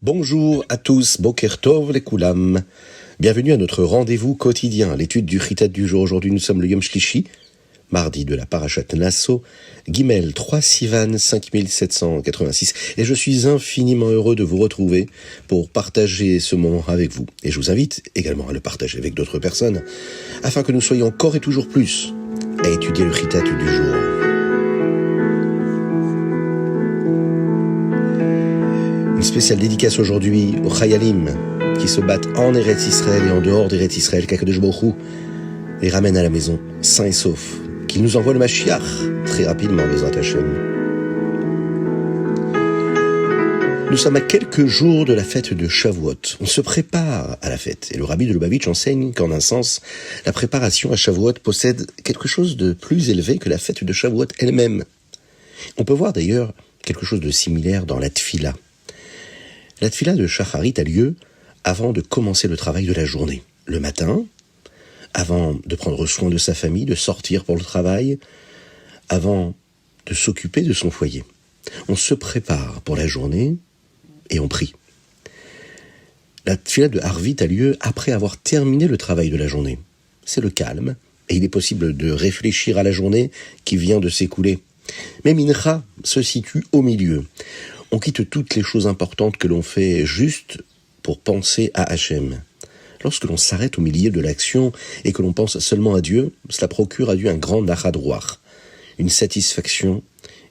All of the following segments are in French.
Bonjour à tous, Boker Tov les Koulam. Bienvenue à notre rendez-vous quotidien, l'étude du Chitat du jour. Aujourd'hui, nous sommes le Yom Shlishi, mardi de la Parashat Nasso, Gimel 3 Sivan 5786. Et je suis infiniment heureux de vous retrouver pour partager ce moment avec vous. Et je vous invite également à le partager avec d'autres personnes, afin que nous soyons encore et toujours plus à étudier le Chitat du jour. Une spéciale dédicace aujourd'hui aux Chayalim qui se battent en Eretz Israël et en dehors d'Eretz Israël, qu'Akadosh Baruch Hu les ramène à la maison, sains et saufs, qu'il nous envoie le Mashiach très rapidement, Bezrat Hashem. Nous sommes à quelques jours de la fête de Shavuot. On se prépare à la fête. Et le rabbi de Lubavitch enseigne qu'en un sens, la préparation à Shavuot possède quelque chose de plus élevé que la fête de Shavuot elle-même. On peut voir d'ailleurs quelque chose de similaire dans la Tfila. La Tfila de Shacharit a lieu avant de commencer le travail de la journée. Le matin, avant de prendre soin de sa famille, de sortir pour le travail, avant de s'occuper de son foyer. On se prépare pour la journée et on prie. La Tfila de Harvit a lieu après avoir terminé le travail de la journée. C'est le calme et il est possible de réfléchir à la journée qui vient de s'écouler. Mais Mincha se situe au milieu. On quitte toutes les choses importantes que l'on fait juste pour penser à Hachem. Lorsque l'on s'arrête au milieu de l'action et que l'on pense seulement à Dieu, cela procure à Dieu un grand nachad ruach, une satisfaction.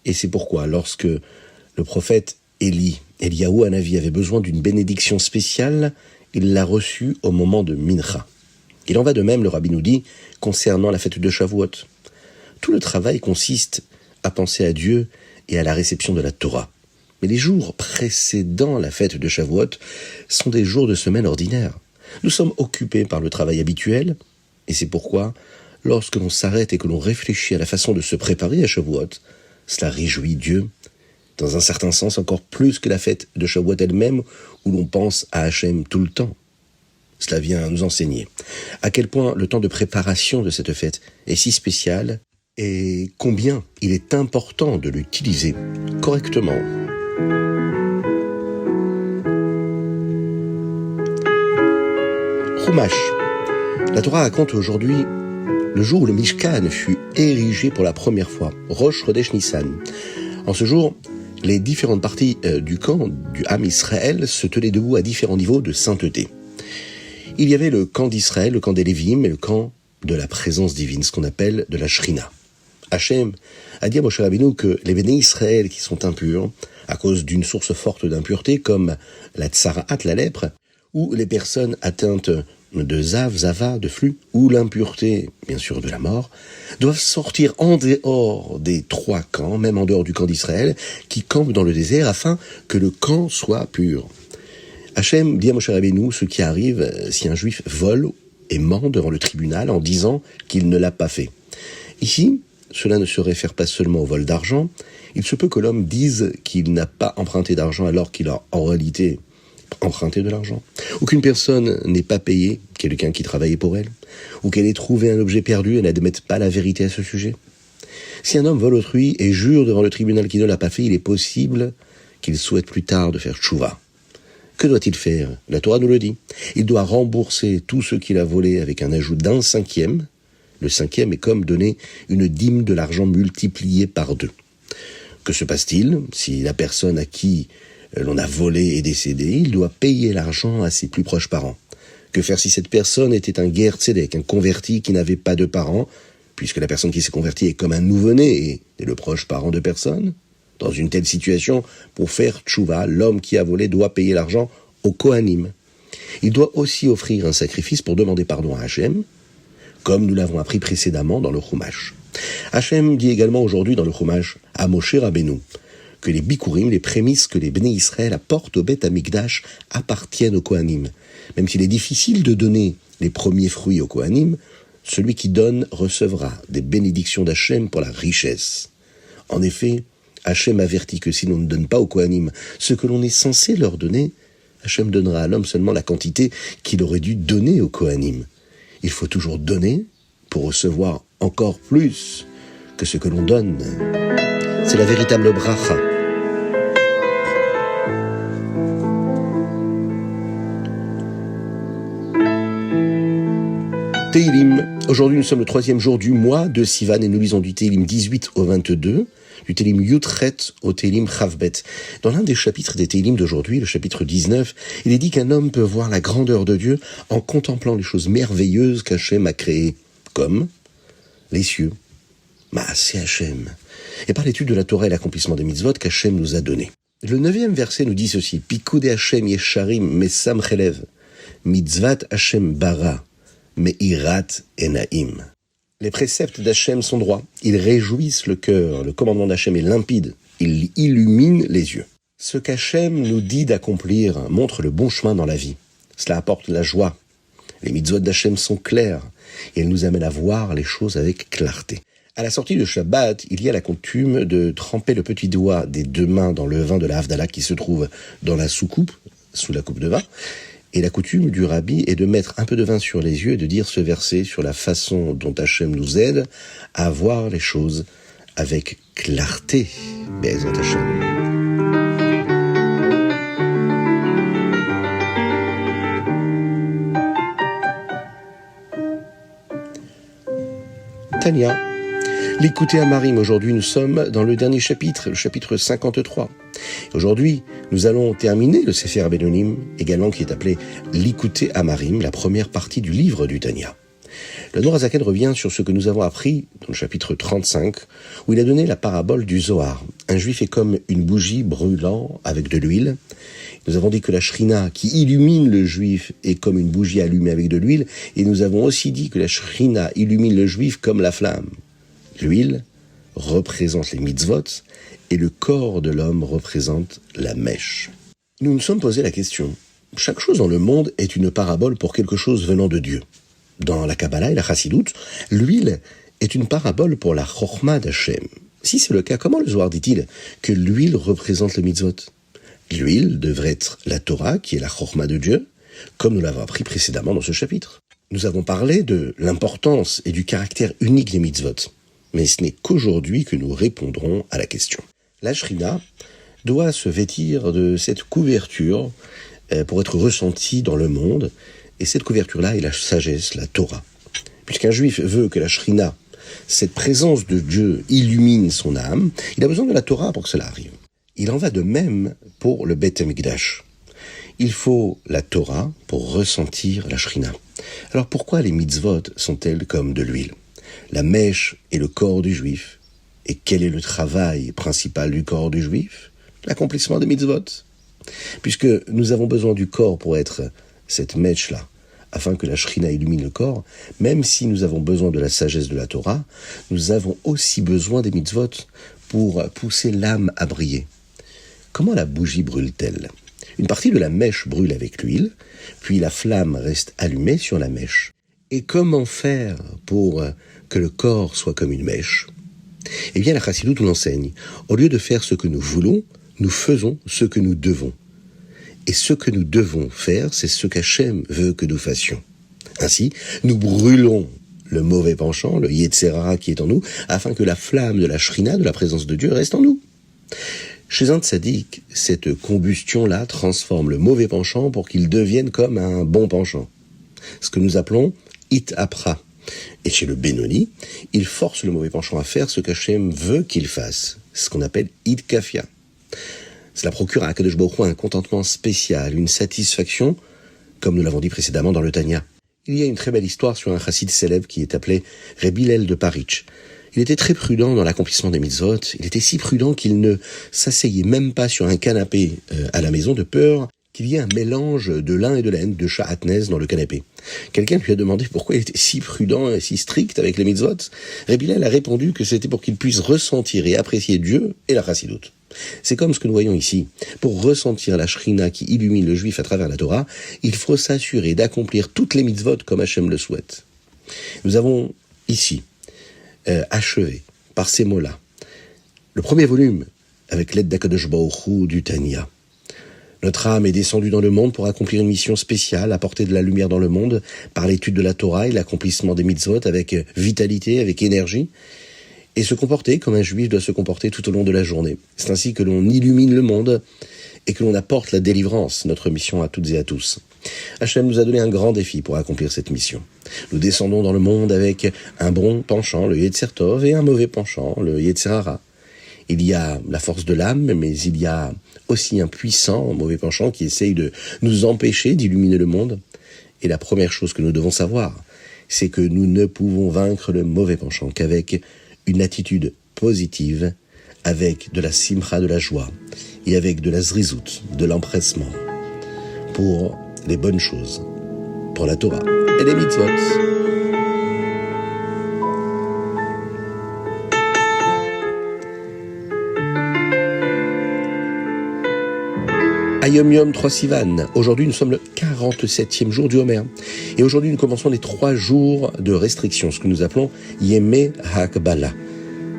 Et c'est pourquoi, lorsque le prophète Eliyahu Hanavi avait besoin d'une bénédiction spéciale, il l'a reçue au moment de Mincha. Il en va de même, le rabbi nous dit, concernant la fête de Shavuot. Tout le travail consiste à penser à Dieu et à la réception de la Torah. Mais les jours précédant la fête de Shavuot sont des jours de semaine ordinaire. Nous sommes occupés par le travail habituel, et c'est pourquoi, lorsque l'on s'arrête et que l'on réfléchit à la façon de se préparer à Shavuot, cela réjouit Dieu, dans un certain sens encore plus que la fête de Shavuot elle-même, où l'on pense à Hachem tout le temps. Cela vient nous enseigner à quel point le temps de préparation de cette fête est si spécial, et combien il est important de l'utiliser correctement. Chumash. La Torah raconte aujourd'hui le jour où le Mishkan fut érigé pour la première fois, Rosh Chodesh Nissan. En ce jour, les différentes parties du camp du Ham Israël se tenaient debout à différents niveaux de sainteté. Il y avait le camp d'Israël, le camp des Lévim et le camp de la présence divine, ce qu'on appelle de la Shrina. Hachem a dit à Moshe Rabbeinu que les béné Israël qui sont impurs, à cause d'une source forte d'impureté comme la tsaraat, la lèpre, ou les personnes atteintes de zav, zava, de flux, ou l'impureté, bien sûr, de la mort, doivent sortir en dehors des trois camps, même en dehors du camp d'Israël, qui campent dans le désert afin que le camp soit pur. Hachem dit à Moshe Rabbeinu ce qui arrive si un juif vole et ment devant le tribunal en disant qu'il ne l'a pas fait. Ici, cela ne se réfère pas seulement au vol d'argent. Il se peut que l'homme dise qu'il n'a pas emprunté d'argent alors qu'il a en réalité emprunté de l'argent. Ou qu'une personne n'ait pas payé quelqu'un qui travaillait pour elle. Ou qu'elle ait trouvé un objet perdu et n'admette pas la vérité à ce sujet. Si un homme vole autrui et jure devant le tribunal qu'il ne l'a pas fait, il est possible qu'il souhaite plus tard de faire tchouva. Que doit-il faire ? La Torah nous le dit. Il doit rembourser tout ce qu'il a volé avec un ajout d'un cinquième. Le cinquième est comme donner une dîme de l'argent multiplié par 2. Que se passe-t-il si la personne à qui l'on a volé est décédée ? Il doit payer l'argent à ses plus proches parents. Que faire si cette personne était un ger tzedek, un converti qui n'avait pas de parents, puisque la personne qui s'est convertie est comme un nouveau-né et le proche parent de personne ? Dans une telle situation, pour faire tchouva, l'homme qui a volé doit payer l'argent au Kohanim. Il doit aussi offrir un sacrifice pour demander pardon à Hachem, comme nous l'avons appris précédemment dans le Chumash. Hachem dit également aujourd'hui dans le Chumash à Moshe Rabbeinu que les bikurim, les prémices que les béné Israël apportent au Beth Amikdash appartiennent au Kohanim. Même s'il est difficile de donner les premiers fruits au Kohanim, celui qui donne recevra des bénédictions d'Hachem pour la richesse. En effet, Hachem avertit que si l'on ne donne pas au Kohanim ce que l'on est censé leur donner, Hachem donnera à l'homme seulement la quantité qu'il aurait dû donner au Kohanim. Il faut toujours donner pour recevoir encore plus que ce que l'on donne. C'est la véritable bracha. Tehillim. Aujourd'hui, nous sommes le 3e jour du mois de Sivan et nous lisons du Tehillim 18 au 22, du Tehillim Yutret au Tehillim Chavbet. Dans l'un des chapitres des Tehillim d'aujourd'hui, le chapitre 19, il est dit qu'un homme peut voir la grandeur de Dieu en contemplant les choses merveilleuses qu'Hachem a créées, comme les cieux, Maaseh Hachem, et par l'étude de la Torah et l'accomplissement des mitzvot qu'Hachem nous a donnés. Le 9e verset nous dit ceci, Pikoudé Hachem Yesharim Mesam Chelev, Mitzvat Hachem Bara, Meirat Enaim. Les préceptes d'Hachem sont droits, ils réjouissent le cœur, le commandement d'Hachem est limpide, il illumine les yeux. Ce qu'Hachem nous dit d'accomplir montre le bon chemin dans la vie. Cela apporte la joie. Les mitzvot d'Hachem sont clairs et elles nous amènent à voir les choses avec clarté. À la sortie de Shabbat, il y a la coutume de tremper le petit doigt des deux mains dans le vin de la Havdalah qui se trouve dans la soucoupe, sous la coupe de vin. Et la coutume du rabbi est de mettre un peu de vin sur les yeux et de dire ce verset sur la façon dont Hachem nous aide à voir les choses avec clarté. Be'ezrat Hachem. Tania. L'écouter à Marim. Aujourd'hui, nous sommes dans le dernier chapitre, le chapitre 53. Aujourd'hui, nous allons terminer le Sefer Benonim, également qui est appelé l'écouter à Marim, la première partie du livre du Tanya. Le Nour HaZaken revient sur ce que nous avons appris dans le chapitre 35, où il a donné la parabole du Zohar. Un juif est comme une bougie brûlant avec de l'huile. Nous avons dit que la Shrina qui illumine le juif est comme une bougie allumée avec de l'huile, et nous avons aussi dit que la Shrina illumine le juif comme la flamme. L'huile représente les mitzvot et le corps de l'homme représente la mèche. Nous nous sommes posé la question. Chaque chose dans le monde est une parabole pour quelque chose venant de Dieu. Dans la Kabbalah et la Chassidut, l'huile est une parabole pour la Chochma d'Hachem. Si c'est le cas, comment le Zohar dit-il que l'huile représente le mitzvot? L'huile devrait être la Torah, qui est la Chochma de Dieu, comme nous l'avons appris précédemment dans ce chapitre. Nous avons parlé de l'importance et du caractère unique des mitzvot. Mais ce n'est qu'aujourd'hui que nous répondrons à la question. La Shrina doit se vêtir de cette couverture pour être ressentie dans le monde, et cette couverture-là est la sagesse, la Torah. Puisqu'un juif veut que la Shrina, cette présence de Dieu, illumine son âme, il a besoin de la Torah pour que cela arrive. Il en va de même pour le Beth Amikdash. Il faut la Torah pour ressentir la Shrina. Alors pourquoi les mitzvot sont-elles comme de l'huile? La mèche est le corps du juif. Et quel est le travail principal du corps du juif? L'accomplissement des mitzvot. Puisque nous avons besoin du corps pour être cette mèche-là, afin que la Shrina illumine le corps, même si nous avons besoin de la sagesse de la Torah, nous avons aussi besoin des mitzvot pour pousser l'âme à briller. Comment la bougie brûle-t-elle? Une partie de la mèche brûle avec l'huile, puis la flamme reste allumée sur la mèche. Et comment faire pour que le corps soit comme une mèche? Eh bien, la Chassidut nous l'enseigne. Au lieu de faire ce que nous voulons, nous faisons ce que nous devons. Et ce que nous devons faire, c'est ce qu'Hachem veut que nous fassions. Ainsi, nous brûlons le mauvais penchant, le Yetzer Hara qui est en nous, afin que la flamme de la Shrina, de la présence de Dieu, reste en nous. Chez un tzaddik, cette combustion-là transforme le mauvais penchant pour qu'il devienne comme un bon penchant. Ce que nous appelons It Apra. Et chez le Benoni, il force le mauvais penchant à faire ce qu'Hachem veut qu'il fasse. C'est ce qu'on appelle It Kafia. Cela procure à Akadosh Baruch Hu un contentement spécial, une satisfaction, comme nous l'avons dit précédemment dans le Tanya. Il y a une très belle histoire sur un chassid célèbre qui est appelé Rebbe Hillel de Paritch. Il était très prudent dans l'accomplissement des mitzvot. Il était si prudent qu'il ne s'asseyait même pas sur un canapé à la maison de peur qu'il y ait un mélange de lin et de laine, de sha'atnez dans le canapé. Quelqu'un lui a demandé pourquoi il était si prudent et si strict avec les mitzvot. Rebbe Hillel a répondu que c'était pour qu'il puisse ressentir et apprécier Dieu et la chassidut. C'est comme ce que nous voyons ici. Pour ressentir la Shrina qui illumine le juif à travers la Torah, il faut s'assurer d'accomplir toutes les mitzvot comme Hachem le souhaite. Nous avons ici achevé par ces mots-là le premier volume avec l'aide d'Akadosh Baruch Hu du Tanya. Notre âme est descendue dans le monde pour accomplir une mission spéciale, apporter de la lumière dans le monde par l'étude de la Torah et l'accomplissement des mitzvot avec vitalité, avec énergie, et se comporter comme un juif doit se comporter tout au long de la journée. C'est ainsi que l'on illumine le monde et que l'on apporte la délivrance, notre mission à toutes et à tous. Hachem nous a donné un grand défi pour accomplir cette mission. Nous descendons dans le monde avec un bon penchant, le Yetzer Tov, et un mauvais penchant, le Yetzer Hara. Il y a la force de l'âme, mais il y a aussi un puissant, mauvais penchant qui essaye de nous empêcher d'illuminer le monde. Et la première chose que nous devons savoir, c'est que nous ne pouvons vaincre le mauvais penchant qu'avec une attitude positive, avec de la simcha, de la joie, et avec de la zrizout, de l'empressement, pour les bonnes choses, pour la Torah et les mitzvot. Ayom Yom 3 Sivan. Aujourd'hui, nous sommes le 47e jour du Homer. Et aujourd'hui, nous commençons les 3 jours de restriction, ce que nous appelons Yemé HaKbala.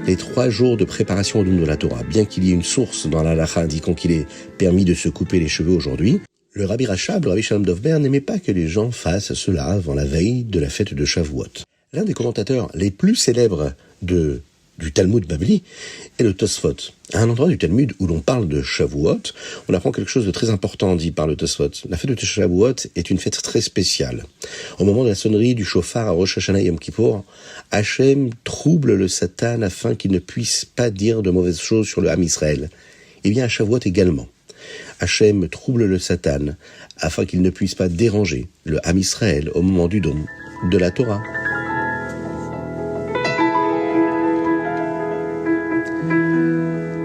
Les 3 jours de préparation au nom de la Torah. Bien qu'il y ait une source dans la halakha indiquant qu'il est permis de se couper les cheveux aujourd'hui, le Rabbi Rachab, le Rabbi Shalom Dovber, n'aimait pas que les gens fassent cela avant la veille de la fête de Shavuot. L'un des commentateurs les plus célèbres du Talmud Babli est le Tosfot. À un endroit du Talmud où l'on parle de Shavuot, on apprend quelque chose de très important dit par le Tosfot. La fête de Shavuot est une fête très spéciale. Au moment de la sonnerie du shofar à Rosh Hashanah et Yom Kippour, Hachem trouble le Satan afin qu'il ne puisse pas dire de mauvaises choses sur le Ham Israël. Et bien à Shavuot également. Hachem trouble le Satan afin qu'il ne puisse pas déranger le Ham Israël au moment du don de la Torah.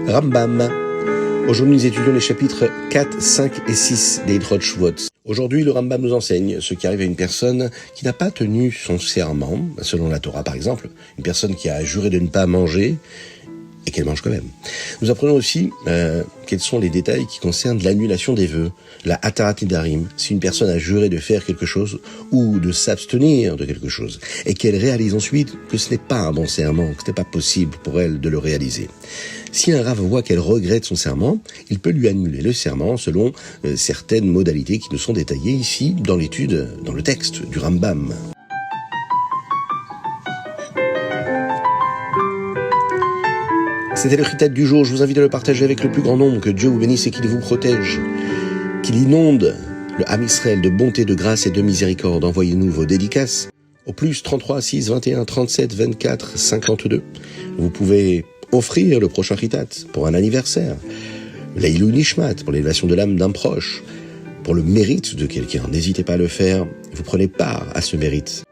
Rambam. Aujourd'hui, nous étudions les chapitres 4, 5 et 6 des Hilchot Shvuot. Aujourd'hui, le Rambam nous enseigne ce qui arrive à une personne qui n'a pas tenu son serment, selon la Torah par exemple, une personne qui a juré de ne pas manger et qu'elle mange quand même. Nous apprenons aussi quels sont les détails qui concernent l'annulation des vœux, la Hatarat Nidarim, si une personne a juré de faire quelque chose ou de s'abstenir de quelque chose et qu'elle réalise ensuite que ce n'est pas un bon serment, que ce n'est pas possible pour elle de le réaliser. Si un rave voit qu'elle regrette son serment, il peut lui annuler le serment selon certaines modalités qui nous sont détaillées ici dans l'étude, dans le texte du Rambam. C'était le Chitat du jour, je vous invite à le partager avec le plus grand nombre, que Dieu vous bénisse et qu'il vous protège, qu'il inonde le Ham Israël de bonté, de grâce et de miséricorde. Envoyez-nous vos dédicaces au plus 33 6 21 37 24 52. Vous pouvez offrir le prochain Chitat pour un anniversaire, l'Eilou Nishmat pour l'élévation de l'âme d'un proche, pour le mérite de quelqu'un. N'hésitez pas à le faire, vous prenez part à ce mérite.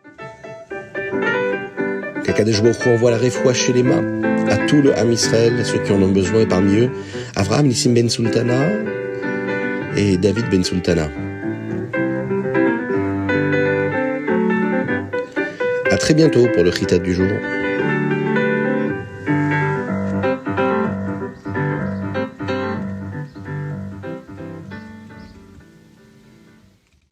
Qu'Akadosh Baruch Hu envoie la réfoua chez les mains à tout le Ham Israël, ceux qui en ont besoin, et parmi eux, Avraham Nissim Ben Sultana et David Ben Sultana. À très bientôt pour le Chitat du jour.